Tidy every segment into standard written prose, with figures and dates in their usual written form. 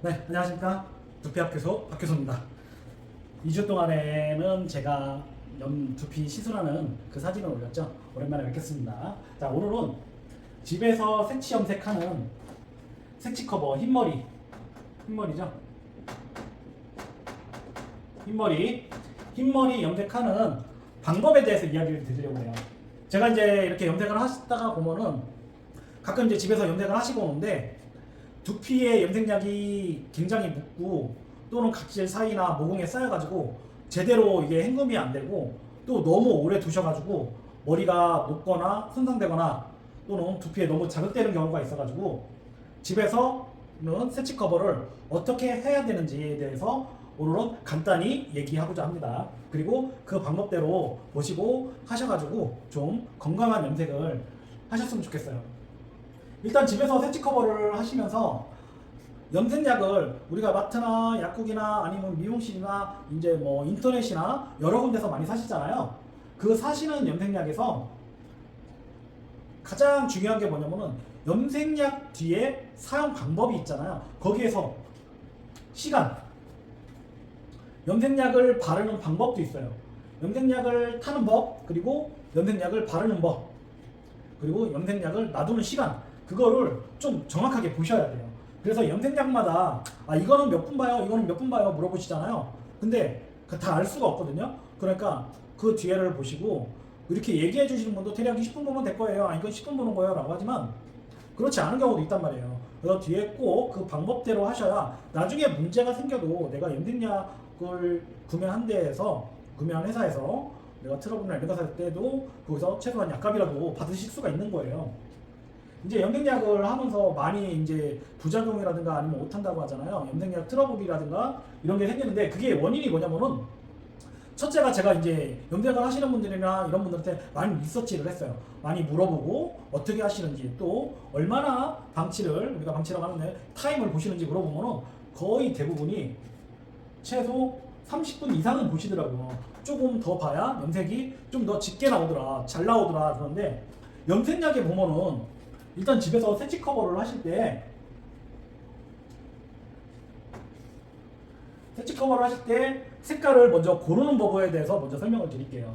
네, 안녕하십니까. 두피학교소 박교소입니다. 2주 동안에는 제가 두피 시술하는 그 사진을 올렸죠. 오랜만에 뵙겠습니다. 자, 오늘은 집에서 색치 염색하는 색치 커버 흰머리죠. 흰머리 염색하는 방법에 대해서 이야기를 드리려고 해요. 제가 이제 이렇게 염색을 하시다가 보면은 가끔 이제 집에서 염색을 하시고 오는데 두피에 염색약이 굉장히 묻고 또는 각질 사이나 모공에 쌓여가지고 제대로 이게 헹굼이 안 되고 또 너무 오래 두셔가지고 머리가 녹거나 손상되거나 또는 두피에 너무 자극되는 경우가 있어가지고 집에서는 세치 커버를 어떻게 해야 되는지에 대해서 오늘은 간단히 얘기하고자 합니다. 그리고 그 방법대로 보시고 하셔가지고 좀 건강한 염색을 하셨으면 좋겠어요. 일단 집에서 세치 커버를 하시면서 염색약을 우리가 마트나 약국이나 아니면 미용실이나 이제 뭐 인터넷이나 여러 군데서 많이 사시잖아요. 그 사시는 염색약에서 가장 중요한 게 뭐냐면은 염색약 뒤에 사용 방법이 있잖아요. 거기에서 시간, 염색약을 바르는 방법도 있어요. 염색약을 타는 법, 그리고 염색약을 바르는 법, 그리고 염색약을 놔두는 시간, 그거를 좀 정확하게 보셔야 돼요. 그래서 염색약마다 이거는 몇 분 봐요, 이거는 몇 분 봐요 물어보시잖아요. 근데 다 알 수가 없거든요. 그러니까 그 뒤에를 보시고 이렇게 얘기해 주시는 분도 대략 20분 보면 될 거예요. 이건 10분 보는 거예요 라고 하지만 그렇지 않은 경우도 있단 말이에요. 그래서 뒤에 꼭 그 방법대로 하셔야 나중에 문제가 생겨도 내가 염색약을 구매한 회사에서 내가 트러블이나 이런 거 살 때도 거기서 최소한 약값이라도 받으실 수가 있는 거예요. 이제 염색약을 하면서 많이 이제 부작용이라든가 아니면 못한다고 하잖아요. 염색약 트러블이라든가 이런 게 생기는데 그게 원인이 뭐냐면은 첫째가 제가 이제 염색을 하시는 분들이나 이런 분들한테 많이 리서치를 했어요. 많이 물어보고 어떻게 하시는지 또 얼마나 우리가 방치라고 하는데 타임을 보시는지 물어보면은 거의 대부분이 최소 30분 이상은 보시더라고요. 조금 더 봐야 염색이 좀 더 짙게 나오더라, 잘 나오더라. 그런데 염색약에 보면은 일단 집에서 세치 커버를 하실 때 색깔을 먼저 고르는 법에 대해서 먼저 설명을 드릴게요.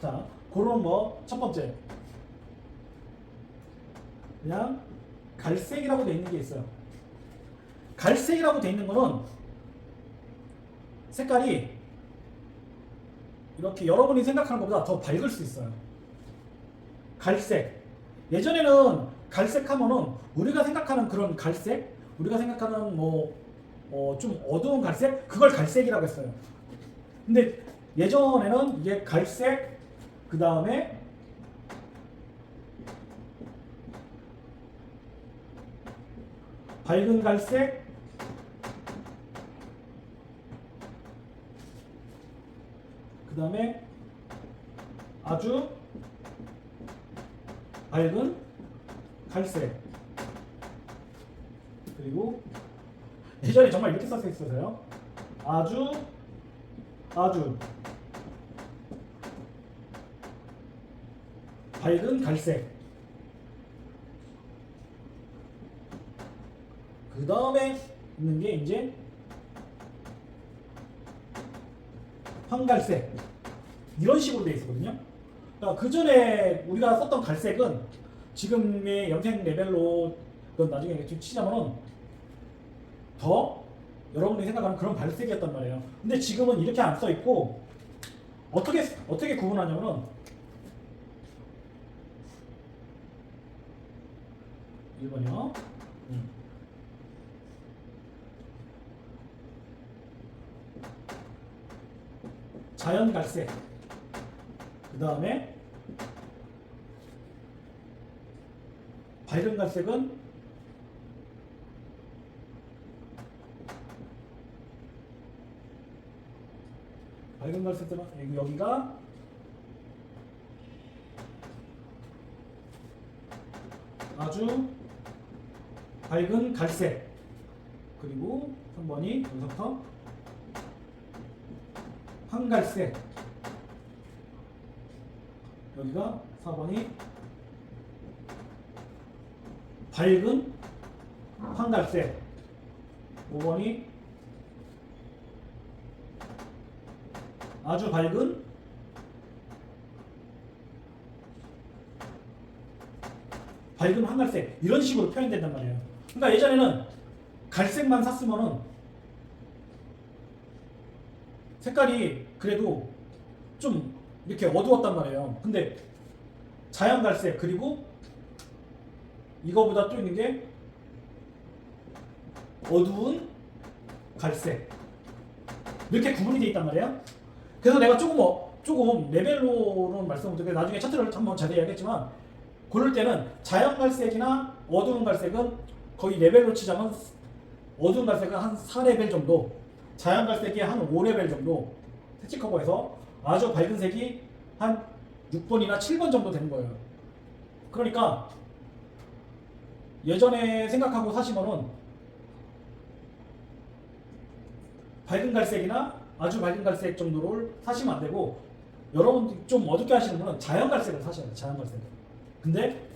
자, 고르는 법 첫 번째, 그냥 갈색이라고 돼 있는 게 있어요. 갈색이라고 돼 있는 거는 색깔이 이렇게 여러분이 생각하는 것보다 더 밝을 수 있어요. 갈색. 예전에는 갈색 하면은 우리가 생각하는 그런 갈색, 우리가 생각하는 좀 어두운 갈색, 그걸 갈색이라고 했어요. 근데 예전에는 이게 갈색, 그 다음에 밝은 갈색, 그 다음에 아주 밝은 갈색, 그리고 예전에 정말 이렇게 써져 있어서요. 아주 밝은 갈색. 그 다음에 있는 게 이제 황갈색. 이런 식으로 돼 있었거든요. 그러니까 그 전에 우리가 썼던 갈색은 지금의 염색 레벨로 그건 나중에 좀 치자면은 더 여러분들이 생각하는 그런 갈색이었단 말이에요. 근데 지금은 이렇게 안 써 있고 어떻게 구분하냐면은 1번이요. 자연 갈색. 그 다음에 밝은 갈색은 여기가 아주 밝은 갈색. 그리고 3번이 여기서부터 황갈색. 여기가 4번이 밝은 황갈색. 5번이 아주 밝은 황갈색 이런 식으로 표현된단 말이에요. 그러니까 예전에는 갈색만 샀으면은 색깔이 그래도 좀 이렇게 어두웠단 말이에요. 근데 자연 갈색 그리고 이거보다 또 있는 게 어두운 갈색 이렇게 구분이 돼 있단 말이에요. 그래서 내가 조금 레벨로는 말씀 못 드리고 나중에 차트를 한번 자세히 해야겠지만 고를 때는 자연 갈색이나 어두운 갈색은 거의 레벨로 치자면 어두운 갈색은 한 4레벨 정도, 자연 갈색이 한 5레벨 정도 색치 커버에서 아주 밝은 색이 한 6번이나 7번 정도 되는 거예요. 그러니까 예전에 생각하고 사시면은 밝은 갈색이나 아주 밝은 갈색 정도를 사시면 안 되고 여러분 좀 어둡게 하시는 분은 자연 갈색을 사셔야 돼요. 자연 갈색을. 근데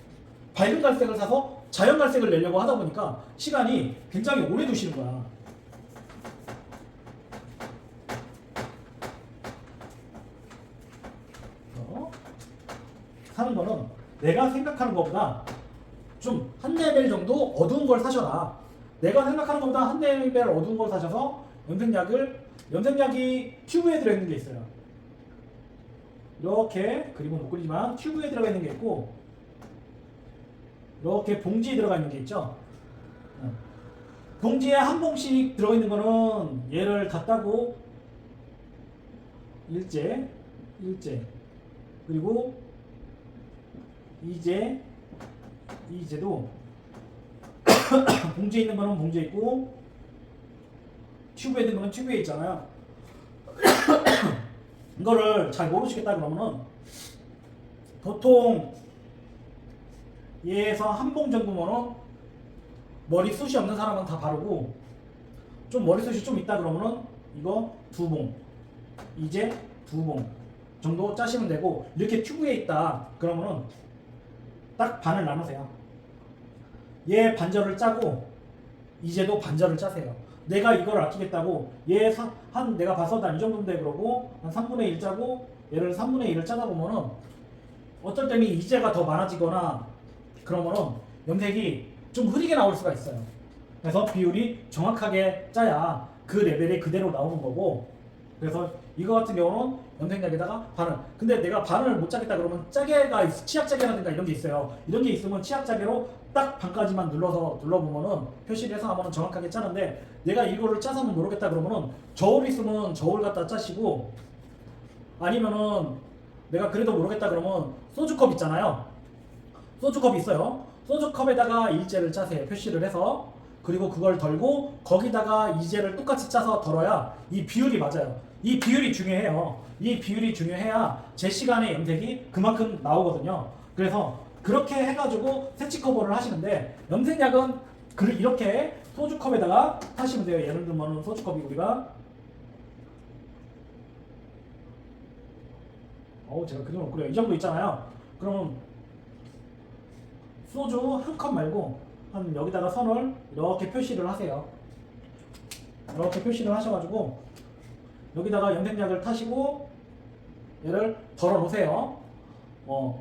밝은 갈색을 사서 자연 갈색을 내려고 하다 보니까 시간이 굉장히 오래 두시는 거야. 사는 거는 내가 생각하는 것보다 좀 한 레벨 정도 어두운 걸 사셔라. 내가 생각하는 것보다 한 레벨 어두운 걸 사셔서 염색약이 튜브에 들어있는 게 있어요. 이렇게 그림은 못 그리지만 튜브에 들어가 있는 게 있고 이렇게 봉지에 들어가 있는 게 있죠. 봉지에 한 봉씩 들어있는 거는 얘를 갖다고 일제 그리고 이제도 봉지에 있는 거는 봉지에 있고 튜브에 있는 거는 튜브에 있잖아요. 이거를 잘 모르시겠다 그러면은 보통 얘에서 한 봉 정도면은 머리숱이 없는 사람은 다 바르고 좀 머리숱이 좀 있다 그러면은 이거 2봉 이제 2봉 정도 짜시면 되고 이렇게 튜브에 있다 그러면은 딱 반을 나누세요. 얘 반절을 짜고 이제도 반절을 짜세요. 내가 이걸 아끼겠다고 얘 한 내가 봐서 난 이 정도면 돼 그러고 한 3분의 1 짜고 얘를 3분의 1을 짜다 보면은 어떨 때는 이제가 더 많아지거나 그러면은 염색이 좀 흐리게 나올 수가 있어요. 그래서 비율이 정확하게 짜야 그 레벨이 그대로 나오는 거고 그래서 이거 같은 경우는 염색약에다가 반을 근데 내가 반을 못 짜겠다 그러면 짜개가 치약짜개라든가 이런 게 있어요. 이런 게 있으면 치약짜개로 딱 반까지만 눌러보면은 표시를 해서 하면은 정확하게 짜는데 내가 이거를 짜서는 모르겠다 그러면은 저울 있으면 저울 갖다 짜시고 아니면은 내가 그래도 모르겠다 그러면 소주컵 있잖아요. 소주컵 있어요. 소주컵에다가 일제를 짜세요. 표시를 해서 그리고 그걸 덜고 거기다가 이제를 똑같이 짜서 덜어야 이 비율이 맞아요. 이 비율이 중요해요. 이 비율이 중요해야 제 시간에 염색이 그만큼 나오거든요. 그래서 그렇게 해가지고 색치 커버를 하시는데 염색약은 이렇게 소주컵에다가 하시면 돼요. 예를 들면 소주컵이 우리가 제가 그림을 못 그려요. 이 정도 있잖아요. 그러면 소주 한 컵 말고 한 여기다가 선을 이렇게 표시를 하세요. 이렇게 표시를 하셔가지고 여기다가 염색약을 타시고 얘를 덜어 놓으세요.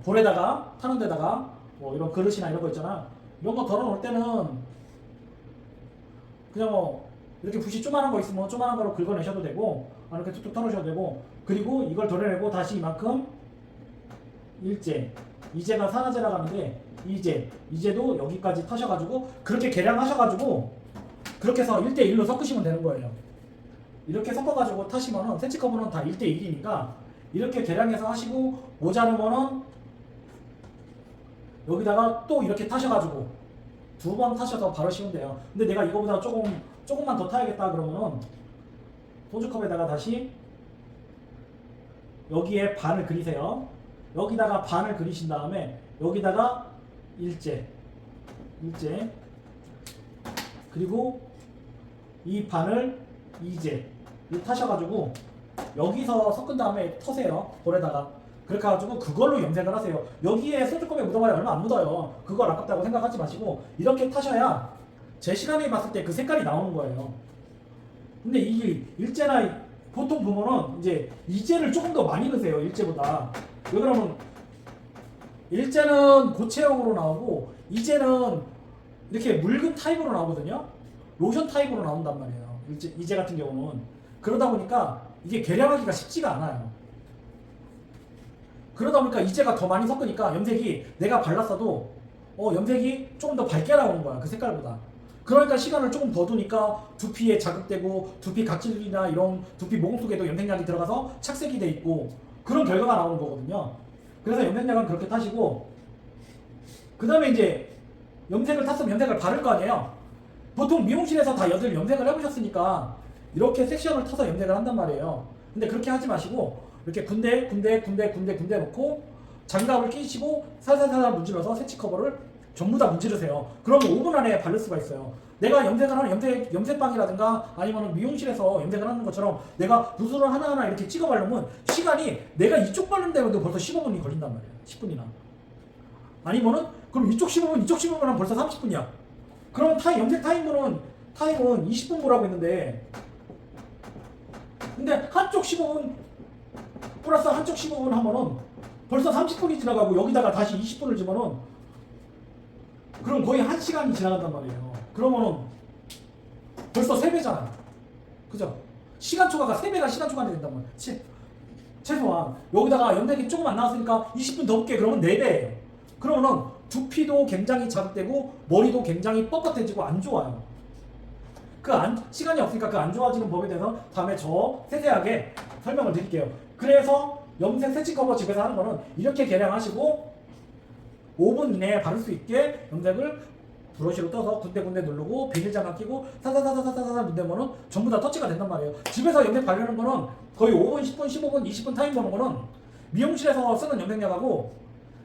볼에다가 타는 데다가 이런 그릇이나 이런 거 있잖아. 이런 거 덜어 놓을 때는 그냥 이렇게 붓이 조그만한 거 있으면 조그만한 거로 긁어내셔도 되고 이렇게 툭툭 털으셔도 되고 그리고 이걸 덜어내고 다시 이만큼 이제가 산화제라 가는데 이제도 여기까지 타셔가지고 그렇게 계량하셔가지고 그렇게 해서 1대1로 섞으시면 되는 거예요. 이렇게 섞어가지고 타시면은 색치 커버는 다 1대1이니까 이렇게 계량해서 하시고 모자르면은 여기다가 또 이렇게 타셔가지고 2번 타셔서 바르시면 돼요. 근데 내가 이거보다 조금만 더 타야겠다 그러면은 소주컵에다가 다시 여기에 반을 그리세요. 여기다가 반을 그리신 다음에 여기다가 일제 그리고 이 반을 이제 타셔가지고 여기서 섞은 다음에 터세요. 볼에다가 그렇게 해가지고 그걸로 염색을 하세요. 여기에 소주컵에 묻어봐야 얼마 안 묻어요. 그걸 아깝다고 생각하지 마시고 이렇게 타셔야 제 시간에 봤을 때 그 색깔이 나오는 거예요. 근데 이게 일제나 보통 보면은 이제 이제를 조금 더 많이 넣으세요. 일제보다. 왜 그러면 일제는 고체형으로 나오고 이제는 이렇게 묽은 타입으로 나오거든요. 로션 타입으로 나온단 말이에요. 이제 같은 경우는. 그러다 보니까 이게 계량하기가 쉽지가 않아요. 그러다 보니까 이제가 더 많이 섞으니까 염색이 내가 발랐어도 염색이 조금 더 밝게 나오는 거야. 그 색깔보다. 그러니까 시간을 조금 더 두니까 두피에 자극되고 두피 각질이나 이런 두피 모공 속에도 염색약이 들어가서 착색이 돼 있고 그런 결과가 나오는 거거든요. 그래서 염색약은 그렇게 타시고 그 다음에 이제 염색을 탔으면 염색을 바를 거 아니에요. 보통 미용실에서 다 여들 염색을 해보셨으니까 이렇게 섹션을 타서 염색을 한단 말이에요. 근데 그렇게 하지 마시고 이렇게 군데 놓고 장갑을 끼시고 살살살 문질러서 세치 커버를 전부 다 문지르세요. 그러면 5분 안에 바를 수가 있어요. 내가 염색을 하는 염색방이라든가 아니면 미용실에서 염색을 하는 것처럼 내가 붓으로 하나하나 이렇게 찍어 바르면 시간이 내가 이쪽 바른 데도 벌써 15분이 걸린단 말이에요. 10분이나. 아니면은 그럼 이쪽 15분 하면 벌써 30분이야. 그럼 염색 타임은 20분 보라고 했는데 근데 한쪽 15분 플러스 한쪽 15분 하면은 벌써 30분이 지나가고 여기다가 다시 20분을 주면은 그럼 거의 1시간이 지나간단 말이에요. 그러면은 벌써 3배잖아요. 그죠? 시간 초과가 3배가 시간 초과가 된단 말이에요. 최소한 여기다가 염색이 조금 안 나왔으니까 20분 더 볼게 그러면 4배예요. 그러면은 두피도 굉장히 자극되고 머리도 굉장히 뻣뻣해지고 안 좋아요. 시간이 없으니까 그 안 좋아지는 법에 대해서 다음에 저 세세하게 설명을 드릴게요. 그래서 염색 세치 커버 집에서 하는 거는 이렇게 계량하시고 5분 이내에 바를 수 있게 염색을 브러쉬로 떠서 군데군데 누르고 비닐장갑 끼고 사사사사사사 문대면은 전부 다 터치가 된단 말이에요. 집에서 염색 바르는 거는 거의 5분, 10분, 15분, 20분 타임 보는 거는 미용실에서 쓰는 염색약하고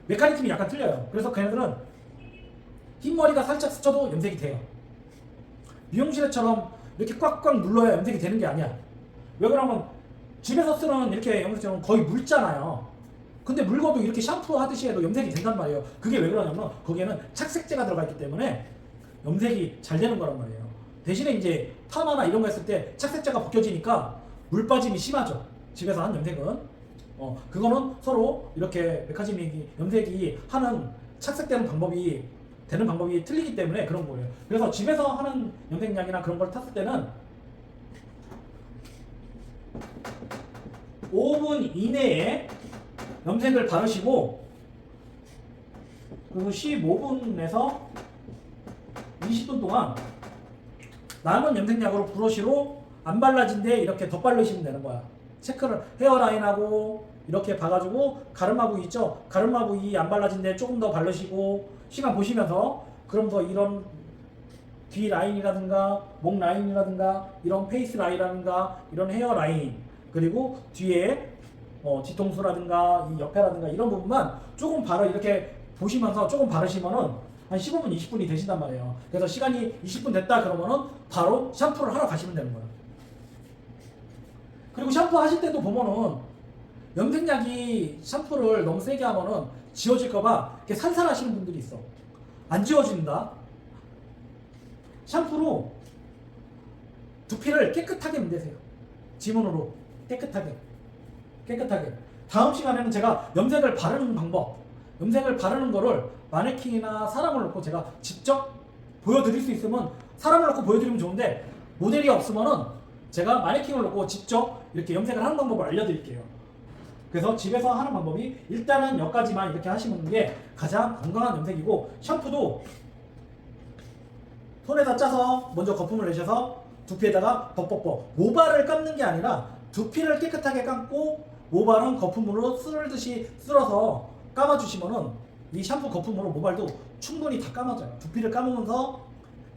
메커니즘이 약간 틀려요. 그래서 걔네들은 흰머리가 살짝 스쳐도 염색이 돼요. 미용실처럼 이렇게 꽉꽉 눌러야 염색이 되는 게 아니야. 왜 그러면 집에서 쓰는 이렇게 염색제는 거의 묽잖아요. 근데 묽어도 이렇게 샴푸 하듯이 해도 염색이 된단 말이에요. 그게 왜 그러냐면 거기에는 착색제가 들어가 있기 때문에 염색이 잘 되는 거란 말이에요. 대신에 이제 파마나 이런 거 했을 때 착색제가 벗겨지니까 물 빠짐이 심하죠. 집에서 한 염색은. 그거는 서로 이렇게 메카니즘이 염색이 하는 착색되는 방법이 틀리기 때문에 그런 거예요. 그래서 집에서 하는 염색약이나 그런 걸 탔을 때는 5분 이내에 염색을 바르시고 그리고 15분에서 20분 동안 남은 염색약으로 브러쉬로 안 발라진 데 이렇게 덧바르시면 되는 거야. 체크를 헤어라인하고 이렇게 봐가지고 가르마 부위 있죠? 가르마 부위 안 발라진 데 조금 더 바르시고 시간 보시면서 그럼 더 이런 귀 라인이라든가 목 라인이라든가 이런 페이스 라인이라든가 이런 헤어 라인 그리고 뒤에 뒤통수라든가 이 옆에라든가 이런 부분만 조금 이렇게 보시면서 조금 바르시면은 한 15분, 20분이 되신단 말이에요. 그래서 시간이 20분 됐다 그러면은 바로 샴푸를 하러 가시면 되는 거예요. 그리고 샴푸 하실 때도 보면은 염색약이 샴푸를 너무 세게 하면은 지워질까봐 이렇게 살살하시는 분들이 있어. 안 지워진다. 샴푸로 두피를 깨끗하게 문대세요. 지문으로 깨끗하게. 다음 시간에는 제가 염색을 바르는 방법, 염색을 바르는 거를 마네킹이나 사람을 놓고 제가 직접 보여드릴 수 있으면 사람을 놓고 보여드리면 좋은데 모델이 없으면은 제가 마네킹을 놓고 직접 이렇게 염색을 하는 방법을 알려드릴게요. 그래서 집에서 하는 방법이 일단은 여기까지만 이렇게 하시는 게 가장 건강한 염색이고 샴푸도 손에다 짜서 먼저 거품을 내셔서 두피에다가 벅벅벅 모발을 감는 게 아니라 두피를 깨끗하게 감고 모발은 거품으로 쓸듯이 쓸어서 감아주시면은 이 샴푸 거품으로 모발도 충분히 다 감아져요. 두피를 감으면서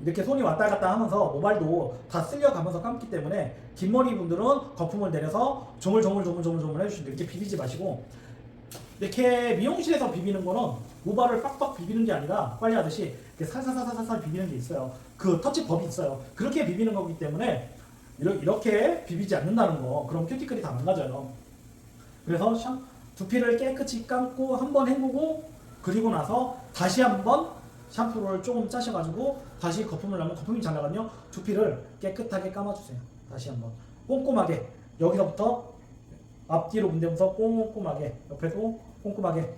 이렇게 손이 왔다 갔다 하면서 모발도 다 쓸려가면서 감기 때문에 긴 머리 분들은 거품을 내려서 조물조물 해주시는데 이렇게 비비지 마시고 이렇게 미용실에서 비비는 거는 모발을 빡빡 비비는 게 아니라 빨리 하듯이 이렇게 살살살살살 비비는 게 있어요. 그 터치법이 있어요. 그렇게 비비는 거기 때문에 이렇게 비비지 않는다는 거. 그럼 큐티클이 다 망가져요. 그래서 두피를 깨끗이 감고 한번 헹구고 그리고 나서 다시 한번 샴푸를 조금 짜셔가지고 다시 거품을 나면 거품이 잘 나거든요. 두피를 깨끗하게 감아주세요. 다시 한번 꼼꼼하게 여기서부터 앞뒤로 문대면서 꼼꼼하게 옆에도 꼼꼼하게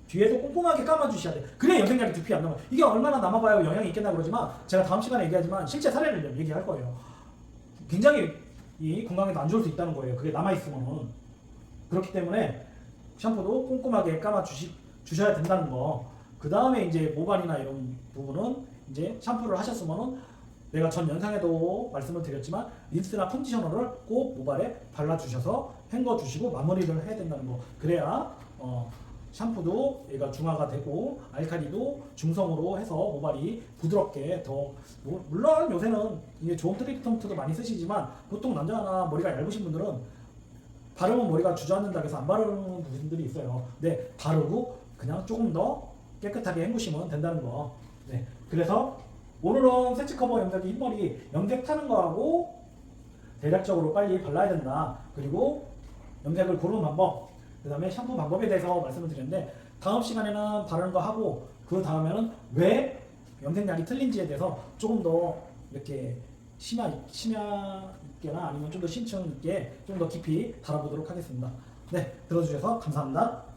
뒤에도 꼼꼼하게 감아주셔야 돼요. 그래야 염색약이 두피에 안 남아요. 이게 얼마나 남아봐야 영향이 있겠나 그러지만 제가 다음 시간에 얘기하지만 실제 사례를 얘기할 거예요. 굉장히 이 건강에도 안 좋을 수 있다는 거예요. 그게 남아있으면은. 그렇기 때문에 샴푸도 꼼꼼하게 주셔야 된다는 거. 그 다음에 이제 모발이나 이런 부분은 이제 샴푸를 하셨으면은 내가 전 영상에도 말씀을 드렸지만 린스나 컨디셔너를 꼭 모발에 발라주셔서 헹궈주시고 마무리를 해야 된다는 거. 그래야 샴푸도 얘가 중화가 되고 알칼리도 중성으로 해서 모발이 부드럽게 더 물론 요새는 이게 좋은 트리트먼트도 많이 쓰시지만 보통 남자나 머리가 얇으신 분들은 바르면 머리가 주저앉는다고 해서 안 바르는 분들이 있어요. 근데 바르고 그냥 조금 더 깨끗하게 헹구시면 된다는 거. 네. 그래서 오늘은 세치 커버 염색이 흰머리 염색 타는 거하고 대략적으로 빨리 발라야 된다. 그리고 염색을 고르는 방법, 그 다음에 샴푸 방법에 대해서 말씀을 드렸는데 다음 시간에는 바르는 거 하고 그 다음에는 왜 염색약이 틀린지에 대해서 조금 더 이렇게 심야 있게나 아니면 좀 더 심층 있게 좀 더 깊이 다뤄보도록 하겠습니다. 네, 들어주셔서 감사합니다.